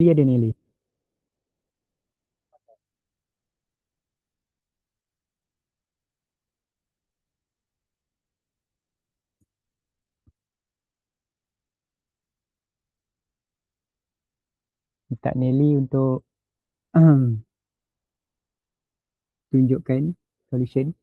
Dia ada Nelly. Minta Nelly untuk tunjukkan solution.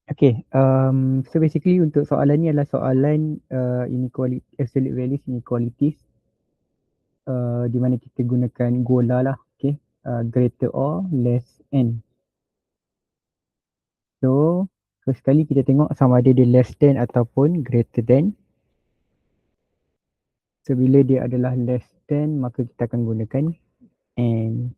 Okay, so basically untuk soalan ni adalah soalan inequality, absolute values inequalities, di mana kita gunakan gola lah, okay, greater or less n. So, first sekali kita tengok sama ada dia less than ataupun greater than. So, bila dia adalah less than, maka kita akan gunakan n.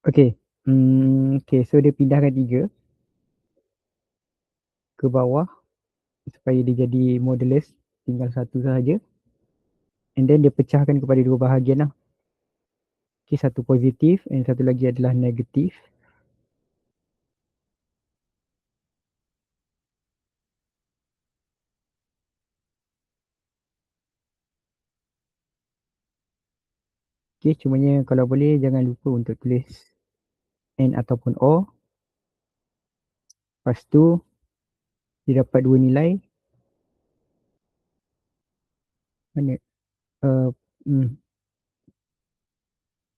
Okay, okay, so dia pindahkan 3 ke bawah supaya dia jadi modulus, tinggal satu sahaja. And then dia pecahkan kepada 2 bahagian lah. Okay, satu positif and satu lagi adalah negatif. Okay, cumanya kalau boleh jangan lupa untuk tulis N ataupun O. Lepas tu dia dapat 2 nilai. Mana? Uh,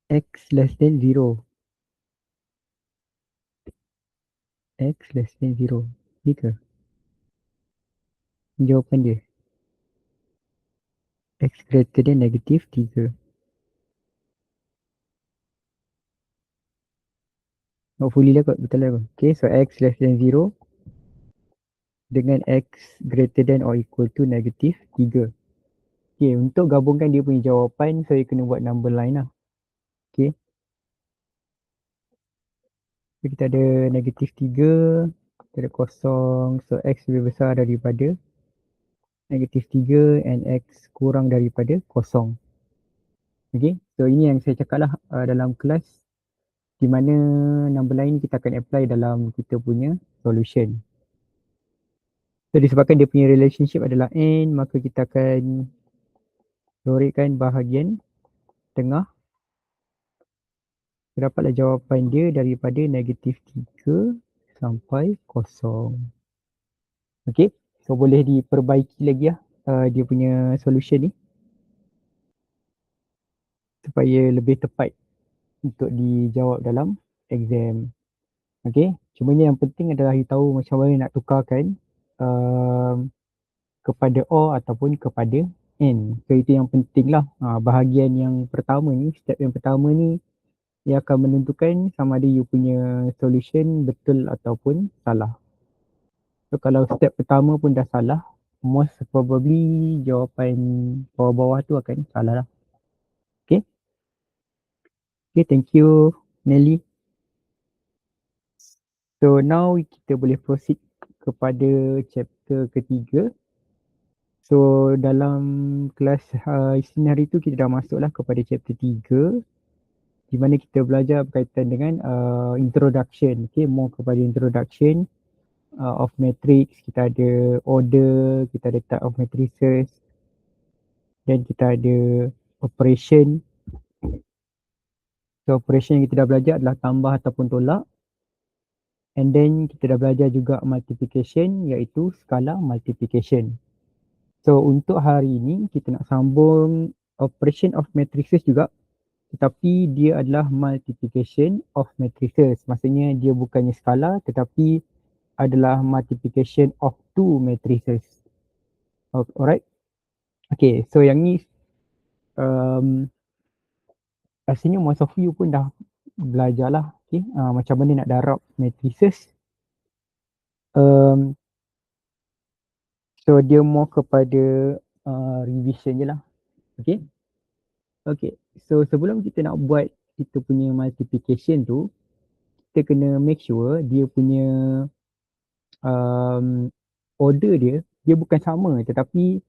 X less than 0. X less than 0. Ni ke? Jawapan dia. X greater than negatif 3. Hopefully lah kot, betul lah kot. Okay, so X less than 0 dengan X greater than or equal to negatif 3. Okay, untuk gabungkan dia punya jawapan, saya kena buat number line lah. Okay. So, kita ada negatif 3, kita ada kosong. So, X lebih besar daripada negatif 3 and X kurang daripada kosong. Okay, so ini yang saya cakap lah dalam kelas, di mana number line kita akan apply dalam kita punya solution. So, disebabkan dia punya relationship adalah N, maka kita akan lorekkan bahagian tengah. Dapatlah jawapan dia daripada negatif 3 sampai kosong. Okay, so boleh diperbaiki lagi lah dia punya solution ni supaya lebih tepat untuk dijawab dalam exam. Okay, cumanya yang penting adalah you tahu macam mana nak tukarkan kepada O ataupun kepada N. So itu yang penting lah. Bahagian yang pertama ni, step yang pertama ni, ia akan menentukan sama ada you punya solution betul ataupun salah. So kalau step pertama pun dah salah, most probably jawapan bawah-bawah tu akan salah lah. Okay. Okay, thank you Nelly. So now kita boleh proceed kepada chapter ketiga. So dalam kelas Isnin hari tu kita dah masuklah kepada chapter 3, di mana kita belajar berkaitan dengan introduction. Okay, more kepada introduction of matrix. Kita ada order, kita ada type of matrices, dan kita ada operation. So operation yang kita dah belajar adalah tambah ataupun tolak. And then kita dah belajar juga multiplication, iaitu skala multiplication. So untuk hari ini kita nak sambung operation of matrices juga, tetapi dia adalah multiplication of matrices. Maksudnya dia bukannya skala tetapi adalah multiplication of two matrices. Alright. Okay, so yang ni rasanya most of you pun dah belajar lah, okay, macam mana nak darab matrices. So dia more kepada revision je lah. Okay. Okay, so sebelum kita nak buat kita punya multiplication tu, kita kena make sure dia punya order dia bukan sama, tetapi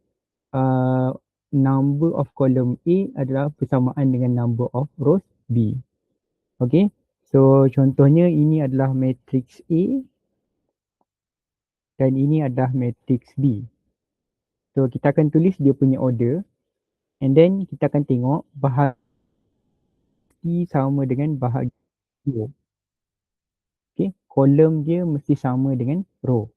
number of column A adalah bersamaan dengan number of rows B. Okay, so contohnya ini adalah matrix A dan ini adalah matrix B. So kita akan tulis dia punya order and then kita akan tengok bahagi sama dengan bahagi row. Okay, kolom dia mesti sama dengan row.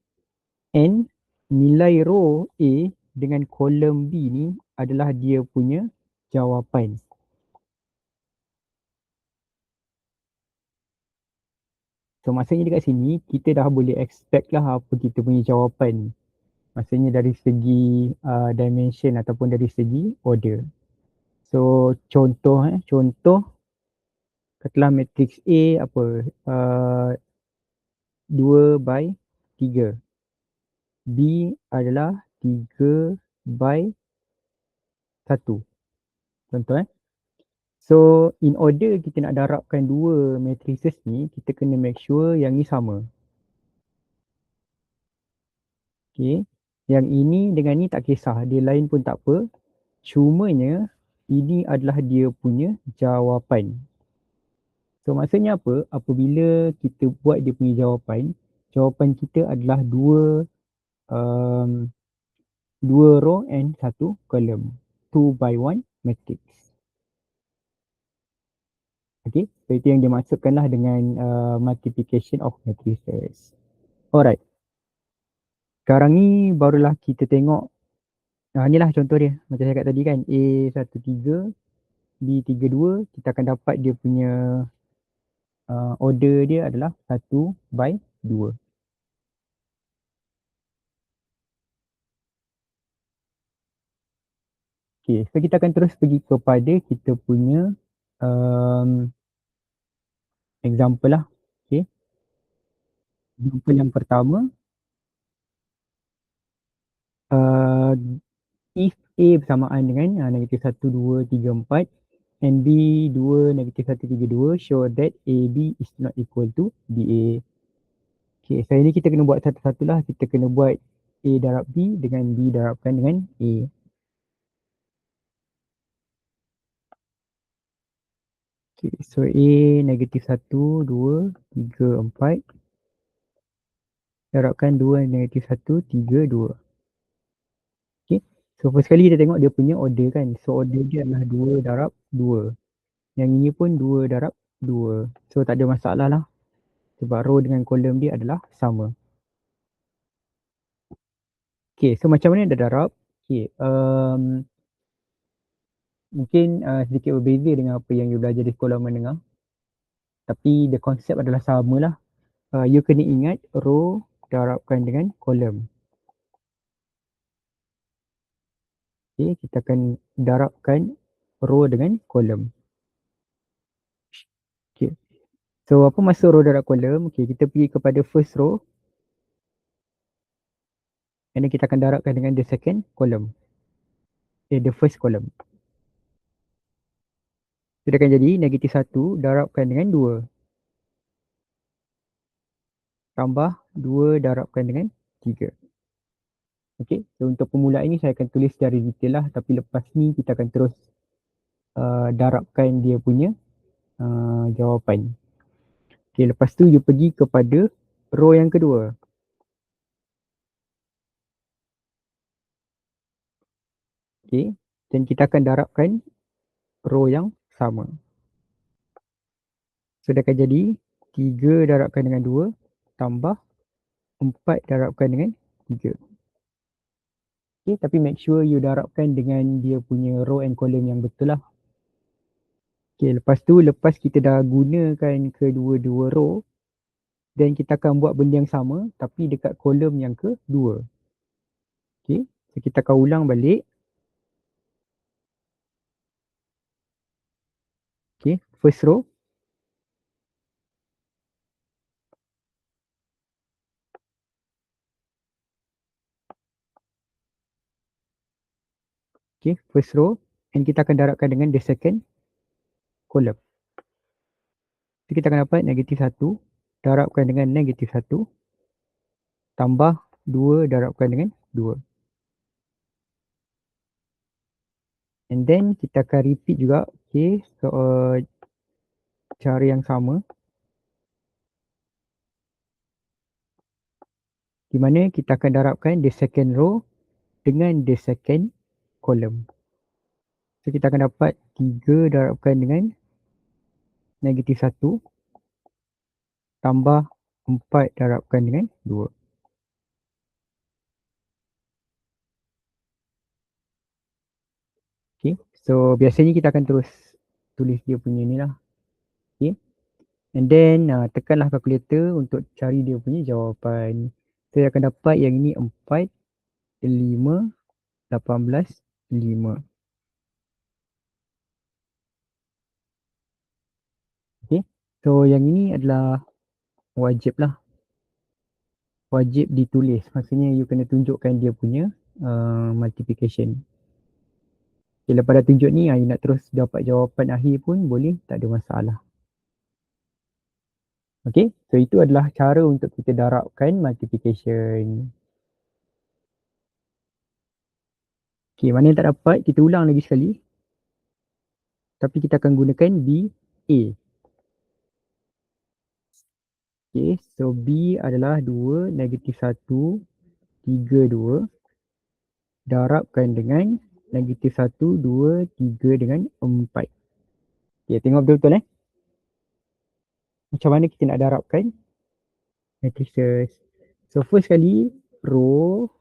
And nilai row A dengan kolom B ni adalah dia punya jawapan. So maksudnya dekat sini kita dah boleh expect lah apa kita punya jawapan. Maksudnya dari segi dimension ataupun dari segi order. So contoh katalah matrix A apa 2/3. B adalah 3/1. Contoh So in order kita nak darabkan dua matrices ni, kita kena make sure yang ni sama. Okay, yang ini dengan ni tak kisah, dia lain pun tak apa. Cumanya ini adalah dia punya jawapan. So maksudnya apa? Apabila kita buat dia punya jawapan, jawapan kita adalah dua row and satu column. 2/1 matrix. Okay, so itu yang dimaksudkanlah dengan multiplication of matrices. Alright. Sekarang ni barulah kita tengok, inilah contoh dia. Macam saya cakap tadi kan, A13, B32, kita akan dapat dia punya order dia adalah 1/2. Okay, so kita akan terus pergi kepada kita punya example lah. Okay. Example yang pertama, if A bersamaan dengan negatif 1, 2, 3, 4 and B 2, negatif 1, 3, 2 show that AB is not equal to BA. Okay, so ini kita kena buat satu-satu lah. Kita kena buat A darab B dengan B darabkan dengan A. Okay, so A negatif 1, 2, 3, 4 darabkan 2 negatif 1, 3, 2. Okay, so first kali kita tengok dia punya order kan. So order dia adalah 2 darab 2. Yang ini pun 2 darab 2. So tak ada masalah lah. Sebab row dengan kolom dia adalah sama. Okay, so macam mana dia darab? Okay, mungkin sedikit berbeza dengan apa yang you belajar di sekolah menengah. Tapi the concept adalah sama lah. You kena ingat row darabkan dengan kolom. Okay, kita akan darabkan row dengan kolom. Okay, so apa maksud row darab kolom? Okay, kita pergi kepada first row. And then kita akan darabkan dengan the second column. The first column. So dia akan jadi negatif 1 darabkan dengan 2. Tambah 2 darabkan dengan 3. Okay, so untuk permulaan ini saya akan tulis secara detail lah. Tapi lepas ni kita akan terus darabkan dia punya jawapan. Okay, lepas tu you pergi kepada row yang kedua. Okay, dan kita akan darabkan row yang sama. So dia akan jadi 3 darabkan dengan 2 tambah 4 darabkan dengan 3. Okay, tapi make sure you darabkan dengan dia punya row and column yang betul lah. Okay, lepas tu, lepas kita dah gunakan kedua-dua row, then kita akan buat benda yang sama tapi dekat kolom yang kedua. Okay, so kita akan ulang balik. Okay, first row. Okay, first row. And kita akan darabkan dengan the second column. So kita akan dapat negatif 1 darabkan dengan negatif 1 tambah 2 darabkan dengan 2. And then kita akan repeat juga. Okay, so cara yang sama. Di mana kita akan darabkan the second row dengan the second column. So kita akan dapat 3 darabkan dengan negatif 1 tambah 4 darabkan dengan 2. Okay, so biasanya kita akan terus tulis dia punya ni lah. Okay, and then tekanlah kalkulator untuk cari dia punya jawapan. Saya akan dapat yang ini 4, 5, 18, 5. Okay, so yang ini adalah wajib lah. Wajib ditulis. Maksudnya you kena tunjukkan dia punya multiplication. Okay, lepas dah tunjuk ni, you nak terus dapat jawapan akhir pun boleh, tak ada masalah. Okay, so itu adalah cara untuk kita darabkan multiplication. Okay, mana yang tak dapat, kita ulang lagi sekali. Tapi kita akan gunakan BA. Okay, so B adalah 2, negatif 1, 3, 2. Darabkan dengan negatif 1, 2, 3 dengan 4. Okay, tengok betul-betul macam mana kita nak darabkan matrices. So first kali, row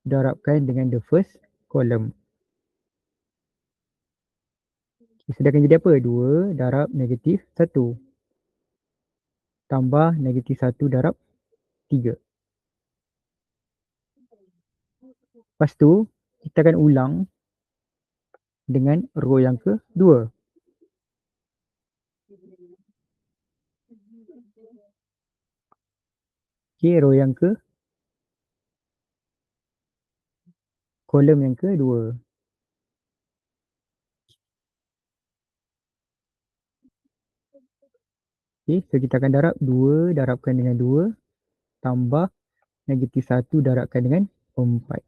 darabkan dengan the first column. Sedangkan jadi apa? 2 darab negatif 1 tambah negatif 1 darab 3. Lepas tu, kita akan ulang dengan row yang kedua. Okay, row yang kolom yang kedua. Okay, so kita akan darab 2 darabkan dengan 2 tambah negatif 1 darabkan dengan 4.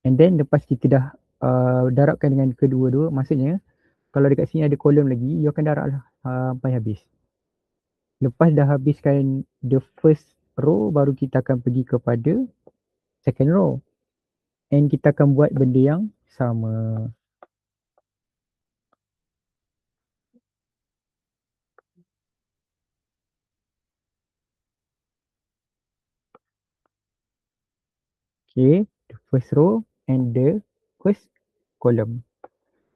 And then lepas kita dah darabkan dengan kedua-dua, maksudnya kalau dekat sini ada kolom lagi, you akan darab lah sampai habis. Lepas dah habiskan the first row, baru kita akan pergi kepada second row. And kita akan buat benda yang sama. Okay, the first row and the first column.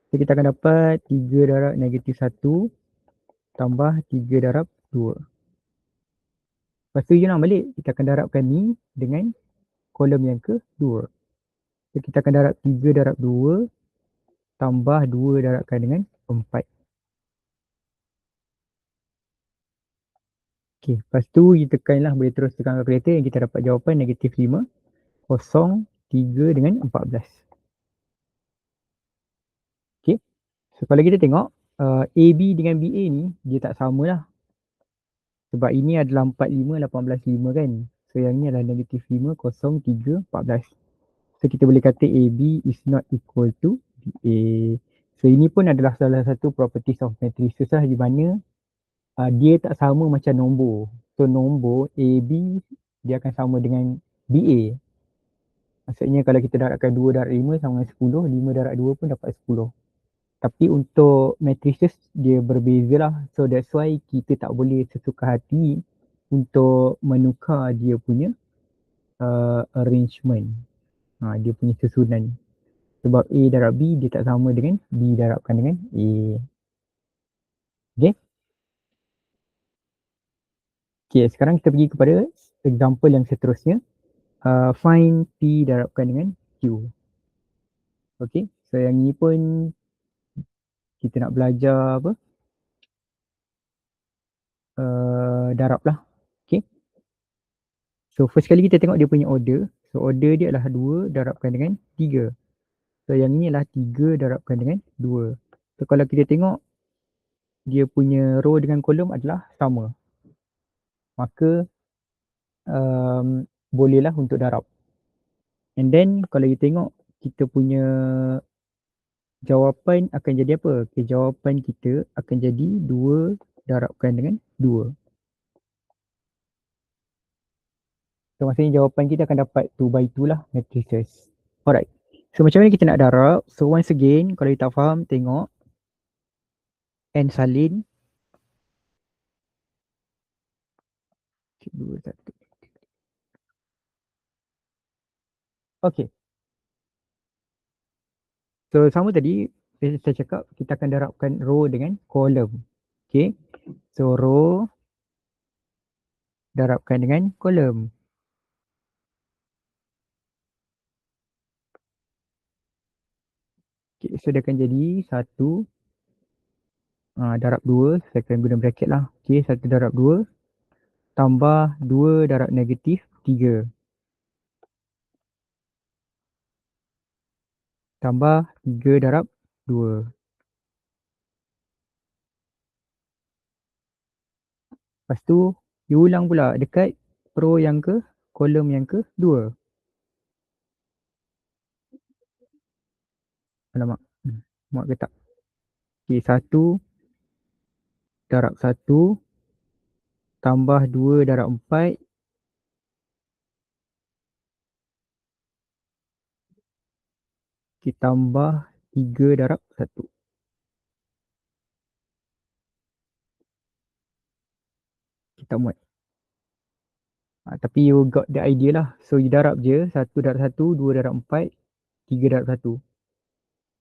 So kita akan dapat 3 darab negatif 1 tambah 3 darab 2. Lepas tu ulang balik, kita akan darabkan ni dengan kolom yang kedua. So kita akan darab 3 darab 2 tambah 2 darabkan dengan 4. Okay, lepas tu you tekanlah, boleh terus tekan kalkulator yang kita dapat jawapan negatif 5, 0, 3 dengan 14. Okay, so kalau kita tengok AB dengan BA ni dia tak sama lah. Sebab ini adalah 45, 18, 5 kan. So yang ni adalah negatif 5, 0, 3, 14. So kita boleh kata AB is not equal to BA. So ini pun adalah salah satu properties of matrices lah, di mana dia tak sama macam nombor. So nombor AB dia akan sama dengan BA. Maksudnya kalau kita darabkan 2 darab 5 sama dengan 10, 5 darab 2 pun dapat 10. Tapi untuk matrices dia berbeza lah. So that's why kita tak boleh sesuka hati untuk menukar dia punya arrangement. Dia punya susunan. Sebab A darab B dia tak sama dengan B darabkan dengan A. Okay. Okay, sekarang kita pergi kepada example yang seterusnya. Find P darabkan dengan Q. Okay, so yang ni pun kita nak belajar apa? Darab lah. Okay. So first kali kita tengok dia punya order. So order dia adalah 2 darabkan dengan 3. So yang ni adalah 3 darabkan dengan 2. So kalau kita tengok dia punya row dengan kolom adalah sama. Maka bolehlah untuk darab. And then kalau you tengok kita punya jawapan akan jadi apa? Okay, jawapan kita akan jadi 2 darabkan dengan 2. So maksudnya jawapan kita akan dapat 2 by 2 lah matrices. Alright. So macam mana kita nak darab? So once again kalau you tak faham tengok N salin 2, 1. Okay. So sama tadi saya cakap kita akan darabkan row dengan kolom. Okay. So row darabkan dengan kolom. Okay, so dia akan jadi 1 darab 2, saya akan guna bracket lah. Okay, 1 darab 2 tambah 2 darab negatif 3 tambah 3 darab 2. Lepas tu, you ulang pula dekat row yang ke, kolom yang ke 2. Alamak, muat ke tak? Okay, 1 darab 1 tambah 2 darab 4 kita tambah 3 darab 1. Kita muat. Tapi you got the idea lah. So you darab je 1 darab 1, 2 darab 4, 3 darab 1.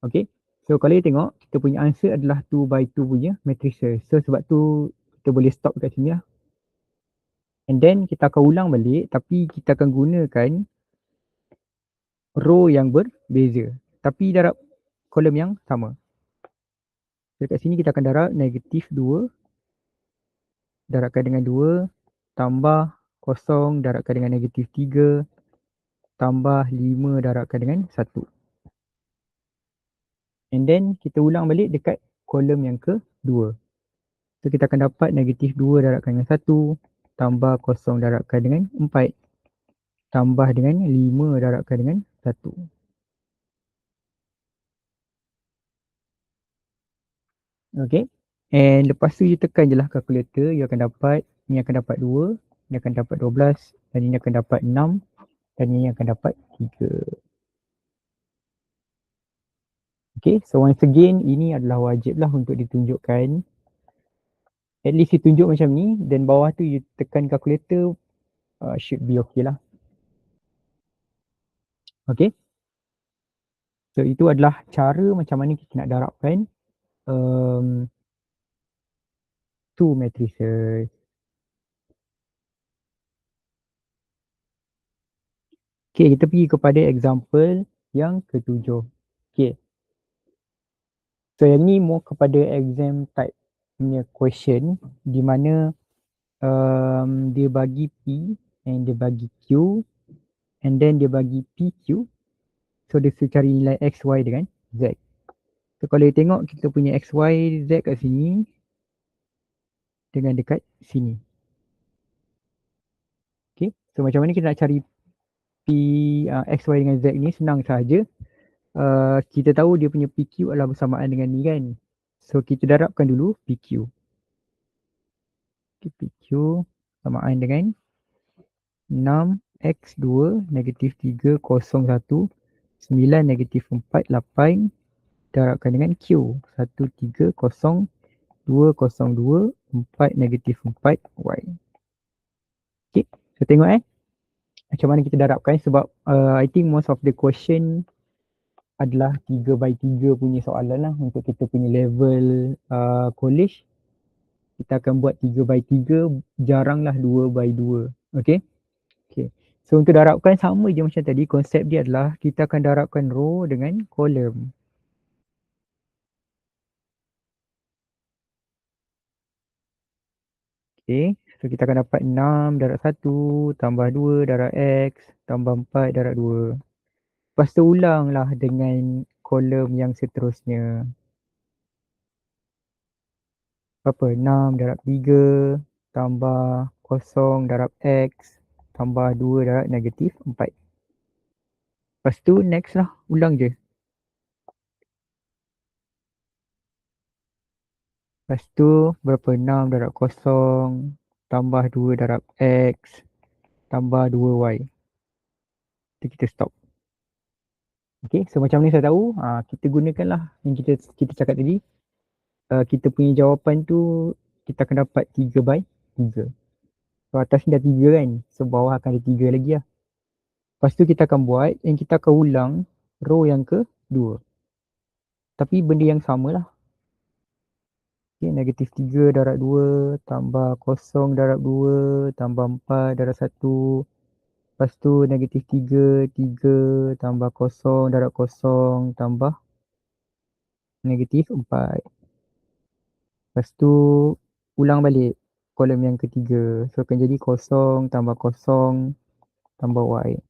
Okay. So kalau you tengok kita punya answer adalah 2 by 2 punya matrices. So sebab tu kita boleh stop kat sini lah. And then kita akan ulang balik tapi kita akan gunakan row yang berbeza. Tapi darab kolom yang sama. So kat sini kita akan darab negatif 2 darabkan dengan 2 tambah kosong darabkan dengan negatif 3 tambah 5 darabkan dengan 1. And then kita ulang balik dekat kolom yang ke-2. So kita akan dapat negatif 2 darabkan dengan 1 tambah kosong darabkan dengan 4 tambah dengan 5 darabkan dengan 1. Okay. And lepas tu you tekan je lah calculator, you akan dapat, ni akan dapat 2, ni akan dapat 12 dan ini akan dapat 6 dan ini akan dapat 3. Okay, so once again ini adalah wajib lah untuk ditunjukkan. At least ditunjuk macam ni, dan bawah tu you tekan calculator, should be okay lah. Okay. So itu adalah cara macam mana kita nak darabkan two matrices. Okay, kita pergi kepada example yang ketujuh. Okay. So yang ni more kepada exam type punya question di mana dia bagi P and dia bagi Q and then dia bagi PQ. So dia suruh cari nilai X, Y dengan Z. So kalau you tengok kita punya X, Y, Z kat sini dengan dekat sini. Okay. So macam mana kita nak cari P, X, Y dengan Z ni? Senang sahaja. Kita tahu dia punya PQ adalah bersamaan dengan ni kan. So kita darabkan dulu PQ. Okay, PQ samaan dengan 6x2 negatif 3 kosong 1 9 negatif 4 8 darabkan dengan Q. 1, 3, 0, 2, 0, 2, 4, negatif 4, Y. Okay, so tengok macam mana kita darabkan sebab I think most of the question adalah 3 by 3 punya soalan lah untuk kita punya level college. Kita akan buat 3 by 3, jaranglah 2 by 2. Okay. Okay. So untuk darabkan sama je macam tadi, konsep dia adalah kita akan darabkan row dengan column. Okay, so kita akan dapat 6 darab 1 tambah 2 darab X tambah 4 darab 2. Lepas tu ulanglah dengan kolom yang seterusnya. Apa? 6 darab 3 tambah 0 darab X tambah 2 darab negatif 4. Lepas tu next lah, ulang je. Lepas tu berapa? 6 darab 0 tambah 2 darab X tambah 2Y. Itu kita stop. Okay, so macam ni saya tahu, kita gunakanlah yang kita cakap tadi. Kita punya jawapan tu kita akan dapat 3 by 3. So atas ni dah 3 kan, so bawah akan ada 3 lagi lah. Lepas tu kita akan buat yang kita akan ulang row yang ke-2. Tapi benda yang sama lah. Okay, negatif 3 darab 2 tambah 0 darab 2 tambah 4 darab 1. Lepas tu negatif 3, 3 tambah 0 darab 0 tambah negatif 4. Lepas tu ulang balik kolom yang ketiga. So akan jadi 0 tambah 0 tambah Y.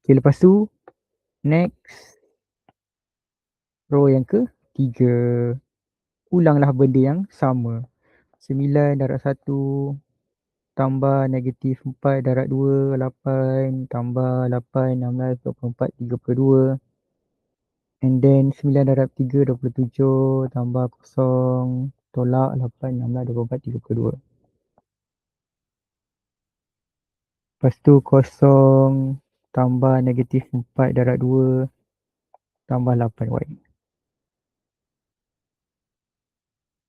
Okay, lepas tu next row yang ketiga. Ulanglah benda yang sama. 9 darab 1 tambah negatif 4 darab 2, 8 tambah 8, 16, 24, 32. And then 9 darab 3, 27 tambah 0, tolak 8, 16, 24, 32. Lepas tu 0 tambah negatif 4 darab 2 tambah 8Y.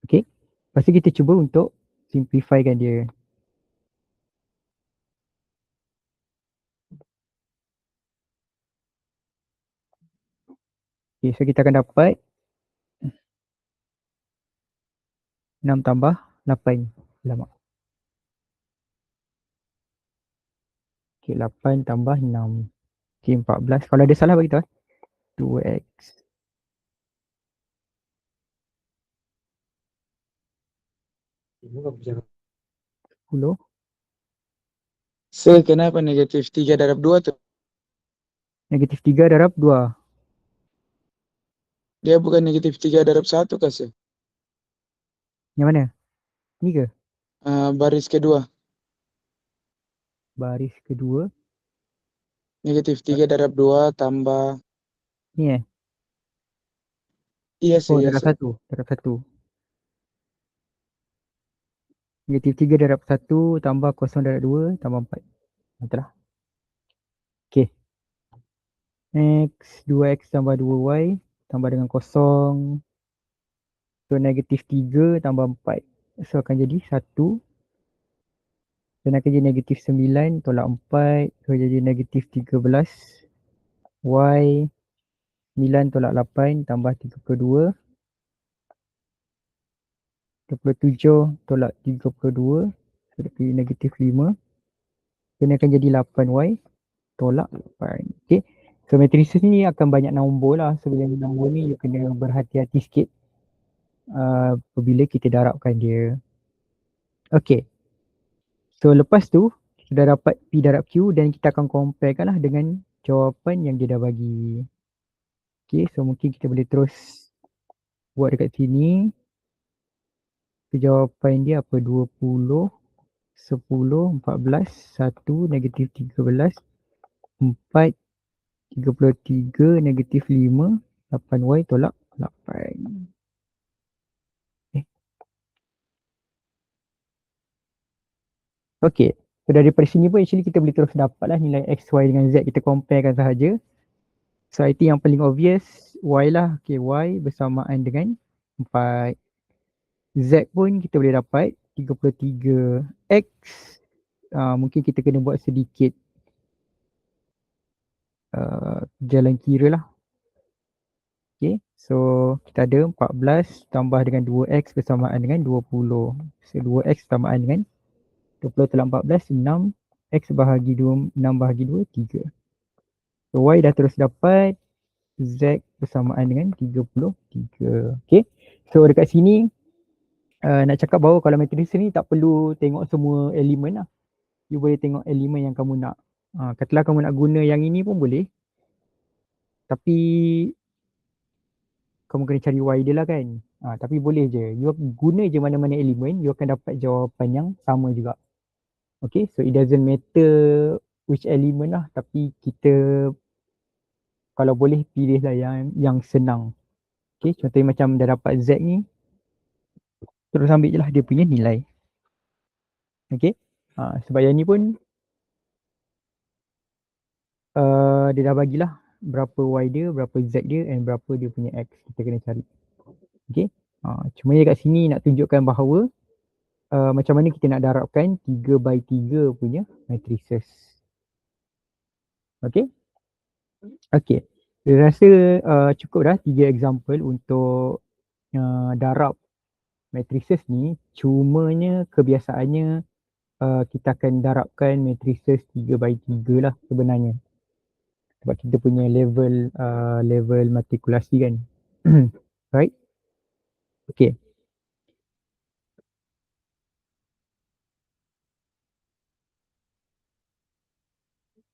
Okay. Lepas tu kita cuba untuk simplifykan dia. Okay, so kita akan dapat 6 tambah 8. Lama. Okay, 8 tambah 6. Okay, 14. Kalau ada salah bagi tahu. 2x. 10. So, kenapa negatif 3 darab 2 tu? Negatif 3 darab 2. Dia bukan negatif 3 darab 1 kah, sir? Yang mana? Ni ke? Baris kedua. Baris kedua. Negatif 3 darab 2 tambah... Ni Iya, sir. Oh, Iya, darab sir. 1. Darab 1. Negatif 3 darab 1 tambah 0 darab 2 tambah 4. Betul lah. Okay. Next, 2x tambah 2y tambah dengan 0. So, negatif 3 tambah 4. So, akan jadi 1. Dan akan jadi negatif 9 tolak 4. So, jadi negatif 13. Y 9 tolak 8 tambah 32. 27 tolak 32. So, jadi negatif 5. So, ini akan jadi 8y tolak 8. Okay. So, matrices ni akan banyak nombor lah. So, bila nombor ni you kena berhati-hati sikit apabila kita darabkan dia. Okay. So, lepas tu kita dah dapat P darab Q dan kita akan comparekan lah dengan jawapan yang dia dah bagi. Okay. So, mungkin kita boleh terus buat dekat sini. So, jawapan dia apa? 20, 10, 14, 1, negatif 13, 4, 33, negatif 5, 8y tolak 8. Okay. So daripada sini pun actually kita boleh terus dapat lah nilai x, y dengan z. Kita comparekan sahaja. So I think yang paling obvious Y lah. Okay, Y bersamaan dengan 4. Z pun kita boleh dapat 33. X mungkin kita kena buat sedikit jalan kira lah. Okay, so kita ada 14 tambah dengan 2X bersamaan dengan 20. So 2X bersamaan dengan 20 telah 14, 6. X bahagi 2, 6 bahagi 2, 3. So Y dah terus dapat. Z bersamaan dengan 33. Okay, so dekat sini nak cakap bahawa kalau matriks ni tak perlu tengok semua elemen lah. You boleh tengok elemen yang kamu nak. Katalah kamu nak guna yang ini pun boleh. Tapi kamu kena cari Y dia lah kan. Tapi boleh je. You guna je mana-mana elemen, you akan dapat jawapan yang sama juga. Okay, so it doesn't matter which element lah. Tapi kita kalau boleh pilih lah yang senang. Okay, contohnya macam dah dapat Z ni. Terus ambil je lah dia punya nilai. Okay, sebab yang ni pun dia dah bagilah berapa Y dia, berapa Z dia and berapa dia punya X. Kita kena cari. Okay, cuma kat sini nak tunjukkan bahawa macam mana kita nak darabkan 3/3 punya matrices. Okay. Okay. Saya rasa cukup dah 3 example untuk darab matrices ni. Cumanya kebiasaannya kita akan darabkan matrices 3/3 lah sebenarnya. Sebab kita punya level matrikulasi kan. Right? Okay.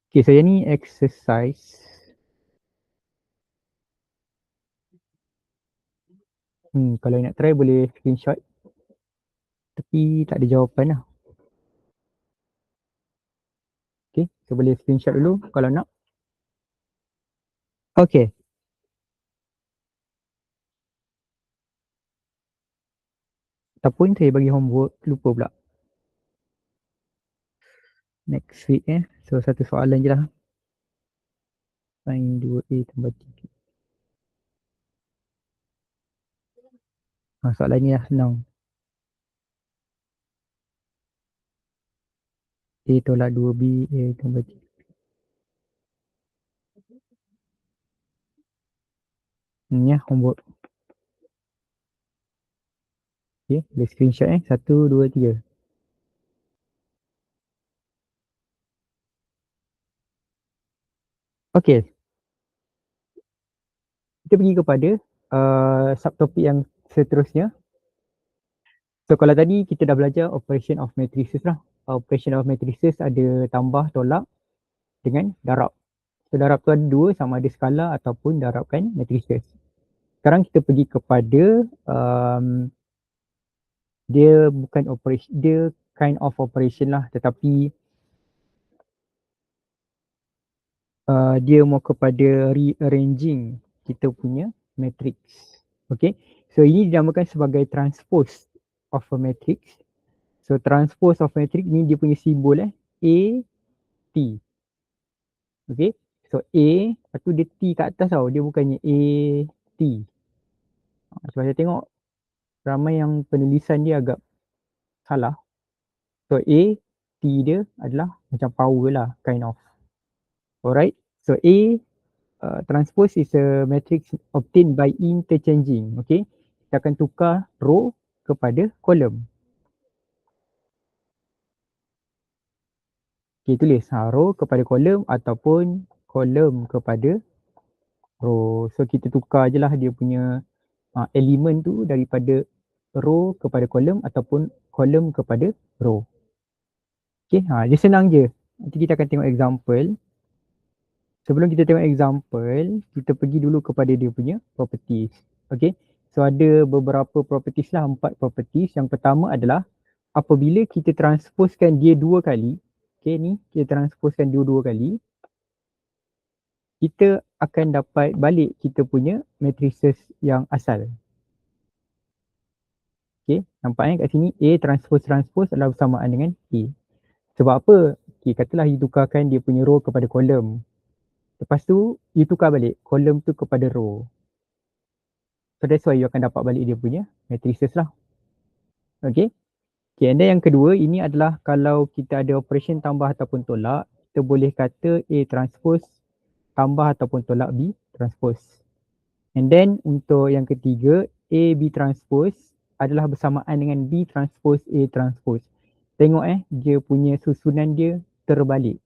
Okay, saya ni exercise. Kalau nak try boleh screenshot. Tapi tak ada jawapan lah. Okay, so boleh screenshot dulu kalau nak. Okay. Ataupun saya bagi homework, lupa pula. Next week So satu soalan je lah. Sin 2A tambah 3. Soalan ni lah senang. A tolak 2B, A tambah 3. Ni lah homework. Okay, boleh screenshot 1, 2, 3. Okay. Kita pergi kepada subtopik yang seterusnya. So kalau tadi kita dah belajar operation of matrices lah. Operation of matrices ada tambah, tolak dengan darab. So darab tu ada dua, sama ada skala ataupun darabkan matrices. Sekarang kita pergi kepada dia bukan operation, dia kind of operation lah, tetapi dia mau kepada rearranging kita punya matrix. Okay, so ini dinamakan sebagai transpose of a matrix. So transpose of matrix ni dia punya simbol A, T. Okay, so A, lepas tu dia T kat atas tau, dia bukannya A, T. Sebab saya tengok ramai yang penulisan dia agak salah. So A, T dia adalah macam power lah, kind of. Alright, so A transpose is a matrix obtained by interchanging. Okay, kita akan tukar row kepada kolom. Okay, tulis row kepada kolom ataupun kolom kepada row. So kita tukar je lah dia punya elemen tu daripada row kepada kolom ataupun kolom kepada row. Okay, dia senang je. Nanti kita akan tengok example. Sebelum kita tengok example, kita pergi dulu kepada dia punya properties. Okay, so ada beberapa properties lah, 4 properties. Yang pertama adalah apabila kita transposekan dia 2 kali, okay, ni kita transposekan dia 2 kali, kita akan dapat balik kita punya matrices yang asal. Okay, nampaknya kat sini A transpose adalah bersamaan dengan A. Sebab apa? Okay, katalah you tukarkan dia punya row kepada kolom. Lepas tu you tukar balik kolom tu kepada row. So that's why you akan dapat balik dia punya matrices lah. Okay. Okay, and then yang kedua, ini adalah kalau kita ada operation tambah ataupun tolak, kita boleh kata A transpose tambah ataupun tolak B transpose. And then untuk yang ketiga, A B transpose adalah bersamaan dengan B transpose A transpose. Tengok dia punya susunan dia terbalik.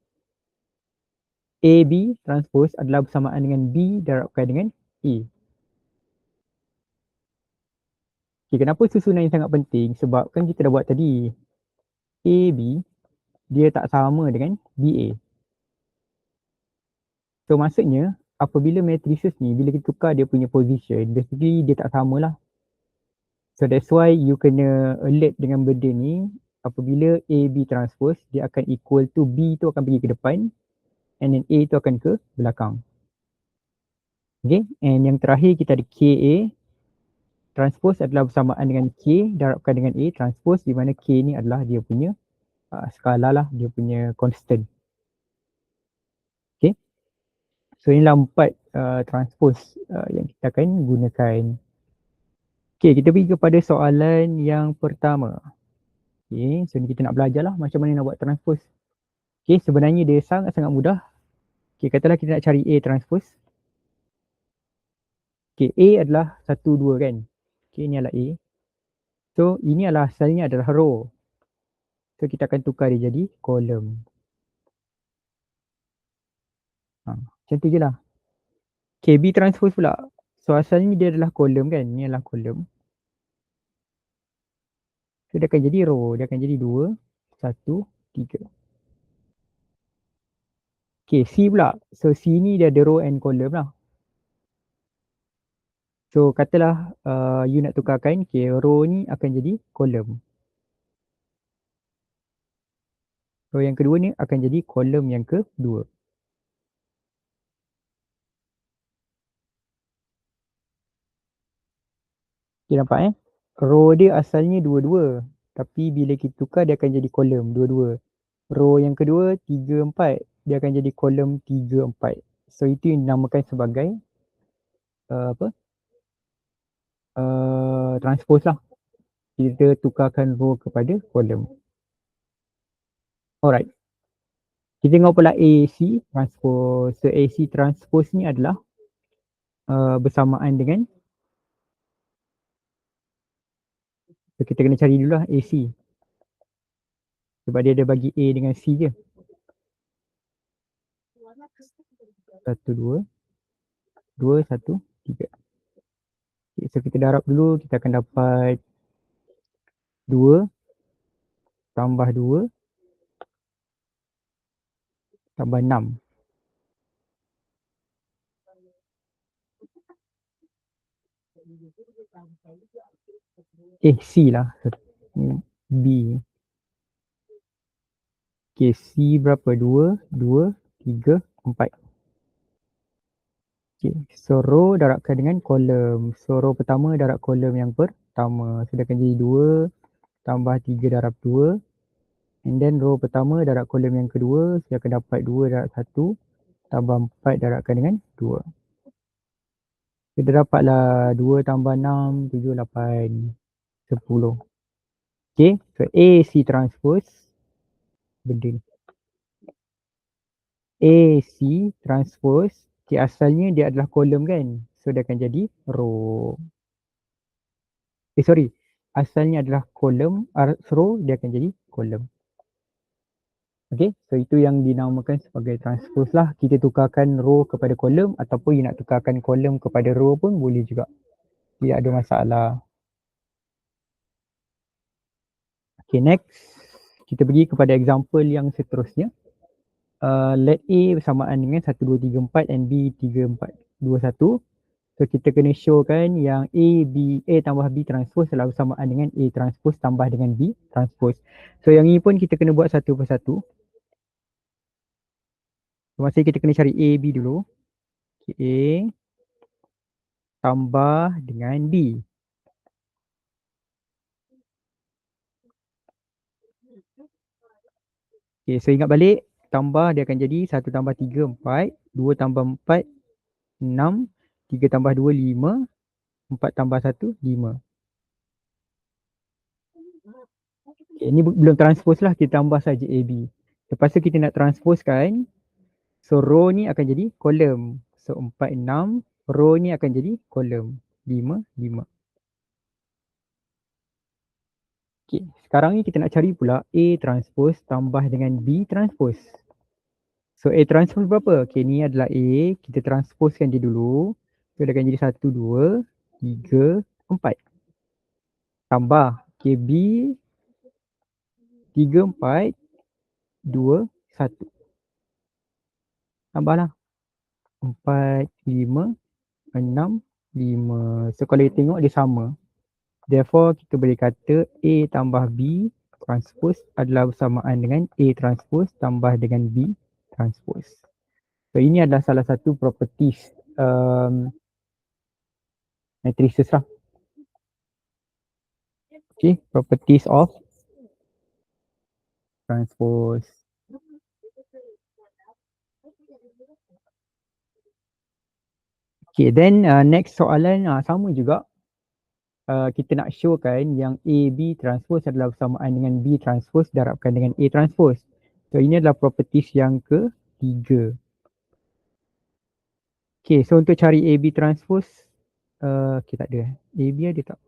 A B transpose adalah bersamaan dengan B darabkan dengan A. Okay, kenapa susunan ini sangat penting? Sebab kan kita dah buat tadi, A B dia tak sama dengan B A. So maksudnya apabila matrices ni, bila kita tukar dia punya position, basically dia tak sama lah. So that's why you kena alert dengan benda ni. Apabila A B transpose, dia akan equal to B tu akan pergi ke depan and then A tu akan ke belakang. Okay, and yang terakhir kita ada KA transpose adalah bersamaan dengan K darabkan dengan A transpose, di mana K ni adalah dia punya skala lah, dia punya constant. Okay, so inilah 4 transpose yang kita akan gunakan. Okay, kita pergi kepada soalan yang pertama. Okay, so ni kita nak belajar lah macam mana nak buat transpose. Okay, sebenarnya dia sangat-sangat mudah. Okay, katalah kita nak cari A transpose. Okay, A adalah 1, 2 kan. Okay, ni adalah A. So, ini adalah asalnya adalah row. So, kita akan tukar dia jadi column. Macam tu je lah. Okay, B transpose pula. So, asalnya dia adalah column kan. Ni adalah column. So, dia akan jadi row. Dia akan jadi 2, 1, 3. Okay, C pula. So, C ni dia ada row and column lah. So, katalah you nak tukarkan, okay, row ni akan jadi column. Row yang kedua ni akan jadi column yang kedua. Okay, nampak row dia asalnya 2, 2. Tapi bila kita tukar dia akan jadi column 2, 2. Row yang kedua 3, 4. Dia akan jadi column 3, 4. So itu yang dinamakan sebagai transpose lah. Kita tukarkan row kepada column. Alright. Kita tengok pula AC transpose. So AC transpose ni adalah bersamaan dengan, so kita kena cari dulu lah AC. Sebab dia ada bagi A dengan C je. 1, 2, 2, 1, 3. Okay, so kita darab dulu, kita akan dapat 2 tambah 2 tambah 6. C lah. B. Okay, C berapa? 2, 2, 3, 4. Okay, so row darabkan dengan kolom. So row pertama darab kolom yang pertama. So dia akan jadi 2 tambah 3 darab 2. And then row pertama darab kolom yang kedua. Saya akan dapat 2 darab 1 tambah 4 darabkan dengan 2. Kita dapatlah 2 tambah 6, 7, 8, 10. Okay, so AC transpose benda ni. AC transpose, okay, asalnya dia adalah kolom kan. So dia akan jadi row. Sorry, asalnya adalah kolom, row dia akan jadi kolom. Okay, so itu yang dinamakan sebagai transpose lah. Kita tukarkan row kepada kolom ataupun you nak tukarkan kolom kepada row pun boleh juga. Tidak ada masalah. Okay, next. Kita pergi kepada example yang seterusnya. Let A bersamaan dengan 1, 2, 3, 4 and B 3, 4, 2, 1. So kita kena showkan yang A tambah B transpose adalah bersamaan dengan A transpose tambah dengan B transpose. So yang ini pun kita kena buat satu persatu. So maksudnya kita kena cari A, B dulu. Okay, A tambah dengan B. Okay, so ingat balik, tambah dia akan jadi 1 tambah 3, 4, 2 tambah 4, 6, 3 tambah 2, 5, 4 tambah 1, 5. Okay, ni belum transpose lah, kita tambah saja AB. Lepas tu kita nak transpose kan, so row ni akan jadi kolom. So 4, 6, row ni akan jadi kolom. 5, 5. Okay, sekarang ni kita nak cari pula A transpose tambah dengan B transpose. So A transpose berapa? Okay, ni adalah A, kita transposekan dia dulu. So dia akan jadi 1, 2, 3, 4. Tambah, okay, B 3, 4, 2, 1. Tambahlah. 4, 5, 6, 5. So kalau kita tengok dia sama. Therefore kita boleh kata A tambah B transpose adalah bersamaan dengan A transpose tambah dengan B transpose. So ini adalah salah satu properties matrices lah. Okay, properties of transpose. Okay, then next soalan sama juga. Kita nak showkan yang AB transpose adalah bersamaan dengan B transpose darabkan dengan A transpose. So ini adalah properties yang ketiga. Okay, so untuk cari AB transpose, okay tak ada. AB ada tak?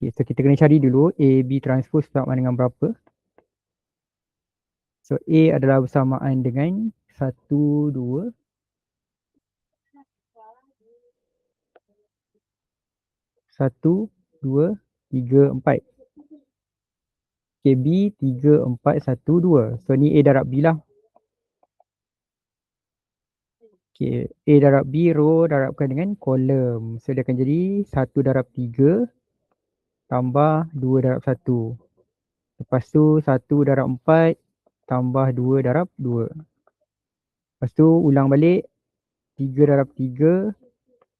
Okay, so kita kena cari dulu AB transpose bersamaan dengan berapa. So A adalah bersamaan dengan 1, 2, 1, 2, 3, 4. Okay, B 3, 4, 1, 2. So ni A darab B lah. Okay, A darab B row darabkan dengan kolom. So dia akan jadi 1 darab 3 tambah 2 darab 1. Lepas tu 1 darab 4 tambah 2 darab 2. Lepas tu ulang balik 3 darab 3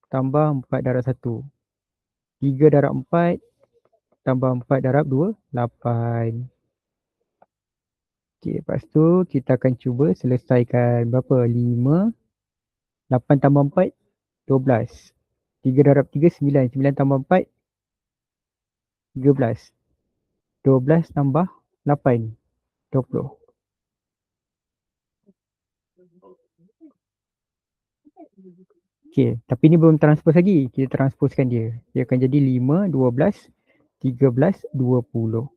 tambah 4 darab 1. 3 darab 4 tambah 4 darab 2, 8. Okay, lepas tu kita akan cuba selesaikan berapa? 5, 8 tambah 4, 12. 3 darab 3, 9. 9 tambah 4, 13. 12 tambah 8, 20. Okay, tapi ni belum transpose lagi. Kita transposekan dia. Dia akan jadi 5, 12, 13, 20.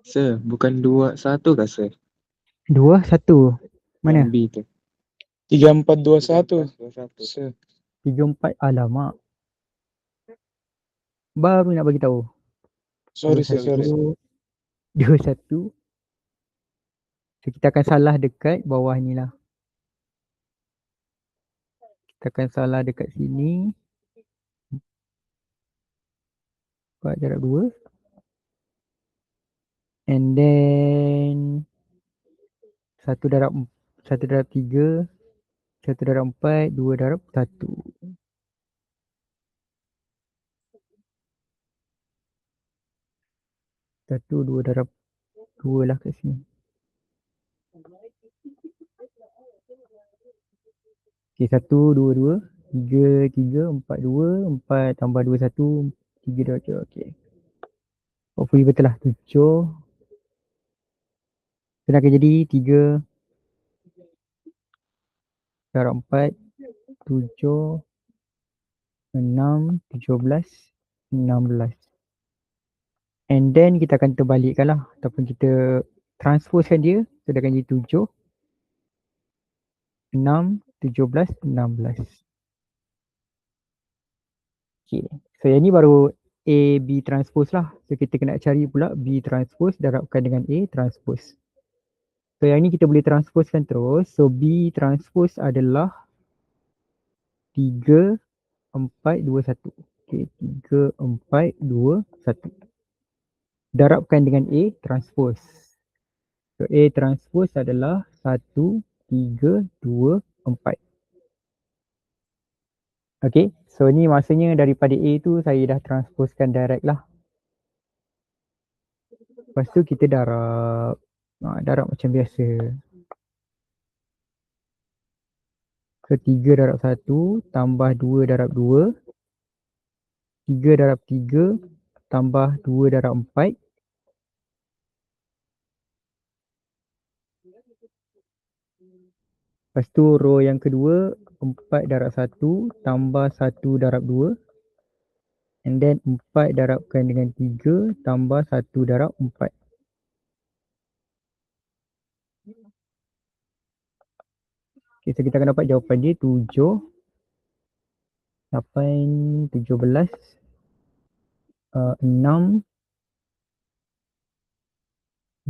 Sir, bukan 2, 1 kah sir? 2, 1. Mana? Yang B tu. 3, 4, 2, 1. Sir. 3, 4. Alamak. Baru nak bagi tahu. Sorry sir, sorry. 2, 1. So kita akan salah dekat bawah ni lah. Kita akan salah dekat sini. 4 darab 2. And then 1 darab 3. 1 darab 4. 2 darab 1. 1, 2 darab 2 lah kat sini. Okay, 1, 2, 2. 3, 3, 4, 2. 4 tambah 2, 1. 3 darab 2. Okay. Hopefully betul lah. 7. Kena akan jadi 3 darab 4. 7. 6. 17. 16. And then kita akan terbalikkan lah. Ataupun kita transposekan dia. So dia akan jadi 7. 6. 17. 16. Okay. So yang ni baru A, B transpose lah. So kita kena cari pula B transpose darabkan dengan A transpose. So yang ni kita boleh transposekan terus. So B transpose adalah 3, 4, 2, 1. Okay, 3, 4, 2, 1. Darabkan dengan A transpose. So A transpose adalah 1, 3, 2, 4. Okay, so ni maksudnya daripada A tu saya dah transposekan direct lah. Lepas tu kita darab. Darab macam biasa. So 3 darab 1 tambah 2 darab 2. 3 darab 3 tambah 2 darab 4. Lepas tu row yang kedua 4 darab 1 tambah 1 darab 2. And then 4 darabkan dengan 3 tambah 1 darab 4. Okay, so kita akan dapat jawapan dia 7, 8, 17, 6,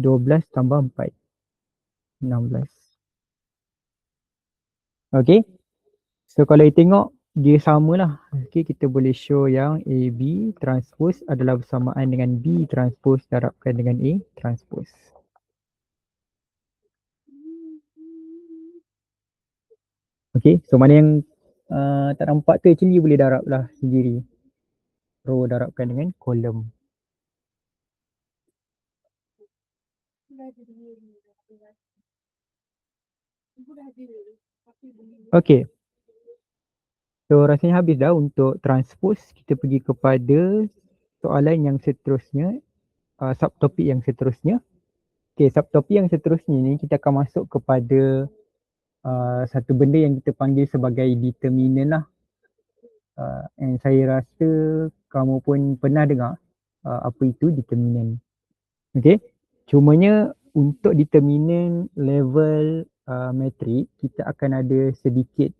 12 tambah 4. 16. Okay. So kalau you tengok dia samalah. Okay, kita boleh show yang AB transpose adalah bersamaan dengan B transpose darabkan dengan A transpose. Okay, so mana yang tak nampak tu actually boleh darab lah sendiri. Row darabkan dengan kolom. Okay. So rasanya habis dah untuk transpose. Kita pergi kepada soalan yang seterusnya. Subtopik yang seterusnya. Okay, subtopik yang seterusnya ni kita akan masuk kepada satu benda yang kita panggil sebagai determinant lah. And saya rasa kamu pun pernah dengar apa itu determinant. Okay, cumanya untuk determinant level metrik kita akan ada sedikit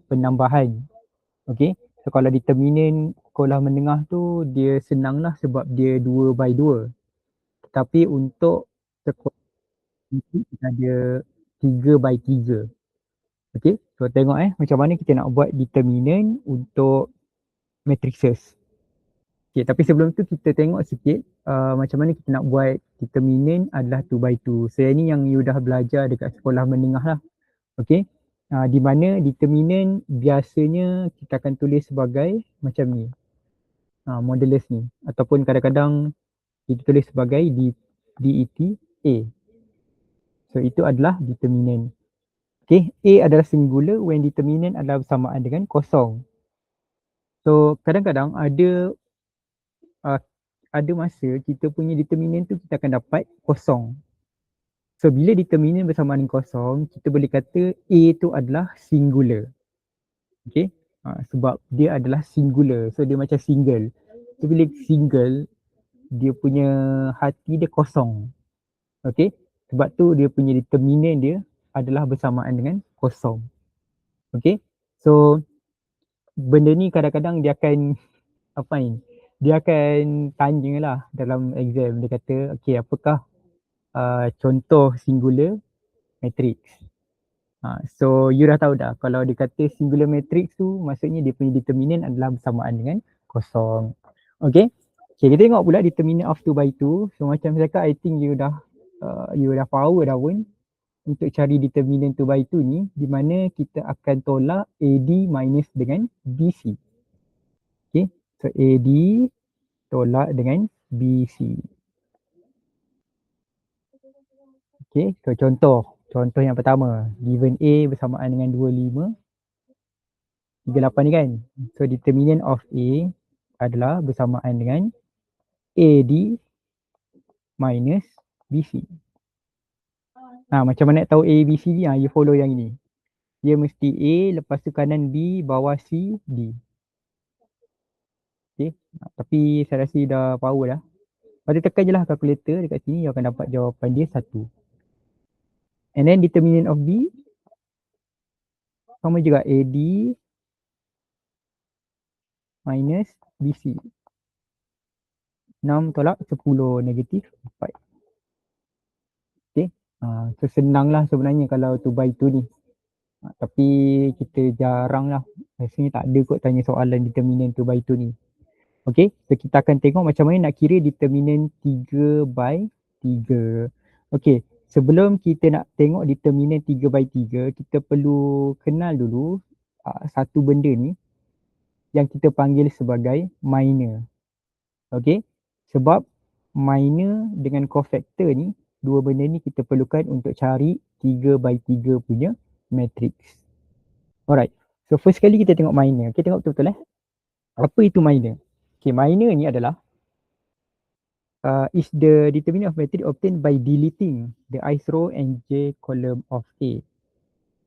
penambahan. Okay, so kalau determinant sekolah menengah tu dia senang lah sebab dia 2/2. Tetapi untuk sekolah kita ada 3/3. Okay, so tengok macam mana kita nak buat determinant untuk matrices. Okay, tapi sebelum tu kita tengok sikit macam mana kita nak buat determinant adalah 2/2. So yang ni yang you dah belajar dekat sekolah menengah lah. Okay, di mana determinant biasanya kita akan tulis sebagai macam ni. Modulus ni. Ataupun kadang-kadang kita tulis sebagai DET A. So itu adalah determinant. Okay, A adalah singular when determinant adalah bersamaan dengan kosong. So kadang-kadang ada masa kita punya determinant tu kita akan dapat kosong. So bila determinant bersamaan dengan kosong, kita boleh kata A tu adalah singular. Okay, sebab dia adalah singular. So dia macam single. So bila single, dia punya hati dia kosong. Okay, sebab tu dia punya determinant dia adalah bersamaan dengan kosong. Okay, so benda ni kadang-kadang dia akan dia akan tanya lah dalam exam. Dia kata okay, apakah contoh singular matrix. So you dah tahu dah kalau dia kata singular matrix tu maksudnya dia punya determinant adalah bersamaan dengan kosong. Okay, kita tengok pula determinant of 2/2. So macam saya cakap, I think you dah power dah pun untuk cari determinant 2/2 ni, di mana kita akan tolak AD minus dengan BC. Okay, so AD tolak dengan BC. Okay, so contoh yang pertama, given A bersamaan dengan 25, 38 ni kan. So determinant of A adalah bersamaan dengan AD minus BC. Macam mana nak tahu A, B, C ni? You follow yang ini. Dia mesti A, lepas tu kanan B, bawah C, D. Okay, tapi saya rasa dah power dah. Lepas tu tekan je lah calculator dekat sini, you akan dapat jawapan dia 1. And then determinant of B sama juga AD minus BC. 6 tolak 10 negatif 4. Okay, so senang lah sebenarnya kalau 2/2 ni. Tapi kita jarang lah. Rasanya tak ada kot tanya soalan determinant 2/2 ni. Okay, so kita akan tengok macam mana nak kira determinant 3/3. Okay, sebelum kita nak tengok determinant 3/3, kita perlu kenal dulu satu benda ni. yang kita panggil sebagai minor. Okay, sebab minor dengan cofactor ni, dua benda ni kita perlukan untuk cari 3/3 punya matrix. Alright, so first kali kita tengok minor. Okay, tengok betul-betul apa itu minor? Okay, minor ni adalah is the determinant of matrix obtained by deleting the ith row and j column of A.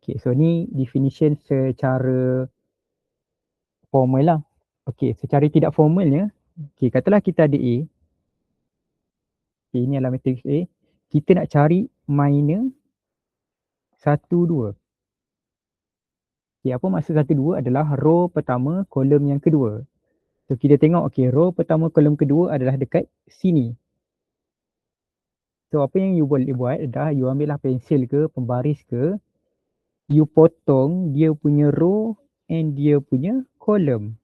Okay, so ni definition secara formal lah. Okay, secara tidak formalnya, okay, katalah kita ada A. Okay, ini adalah matrix A. Kita nak cari minor 1, 2. Okay, apa maksud 1, 2 adalah row pertama, kolom yang kedua. So kita tengok, okay, row pertama, kolom kedua adalah dekat sini. So apa yang you boleh buat adalah you ambil lah pensil ke, pembaris ke, you potong dia punya row and dia punya kolom.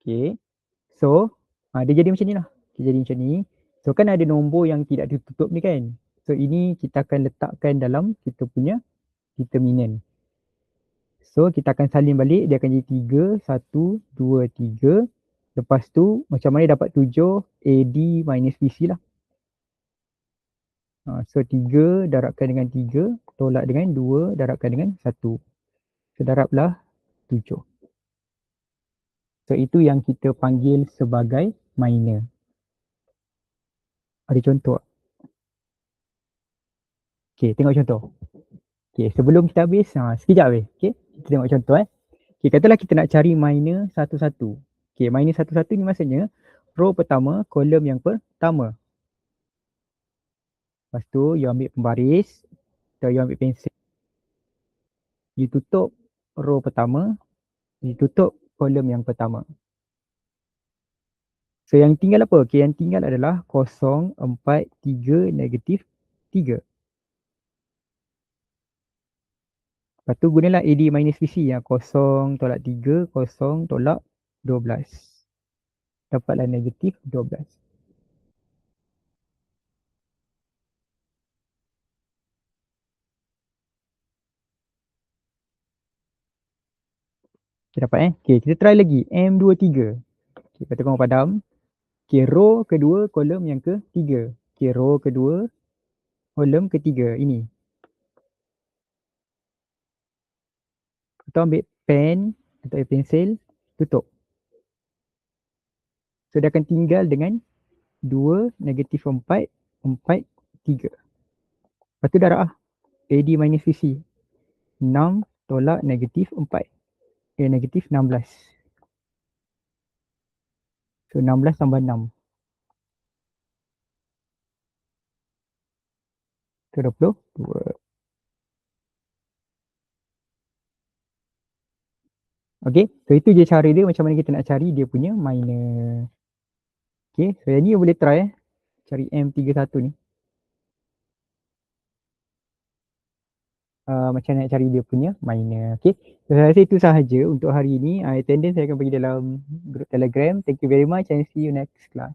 Okay, so dia jadi macam ni lah. Dia jadi macam ni. So kan ada nombor yang tidak ditutup ni kan. So ini kita akan letakkan dalam kita punya determinant. So kita akan salin balik, dia akan jadi 3, 1, 2, 3. Lepas tu macam mana dapat 7 AD minus BC lah. So 3 darabkan dengan 3, tolak dengan 2, darabkan dengan 1. So darablah 7. So itu yang kita panggil sebagai minor. Ada contoh? Okay, tengok contoh. Okay, sebelum kita habis, sekejap habis. Okay, kita tengok contoh Okay, katalah kita nak cari minor 1, 1. Okay, minor 1, 1 ni maksudnya row pertama, kolom yang pertama. Lepas tu, you ambil pembaris atau you ambil pensel. You tutup row pertama, you tutup kolom yang pertama. So yang tinggal apa? Okay, yang tinggal adalah 0, 4, 3, negatif 3. Lepas tu gunalah AD minus BC yang 0 tolak 3, 0 tolak 12. Dapatlah negatif 12. Okay, dapat Okay, kita try lagi. M23. Okay, kita tengok padam. Okay, row kedua, kolom yang ketiga. Okay, row kedua, kolom ketiga. Ini. Kita ambil pen atau pensel, tutup. So, dia akan tinggal dengan 2, negatif 4, 4, 3. Lepas tu darab lah. AD minus VC. 6 tolak negatif 4. Negatif 16. So, 16 tambah 6. So, 22. Okay, so itu je cara dia macam mana kita nak cari dia punya minor. Okay, so yang ni you boleh try cari M31 ni. Macam mana nak cari dia punya minor. Okay, so saya rasa itu sahaja untuk hari ini. Attendance saya akan bagi dalam group Telegram. Thank you very much and see you next class.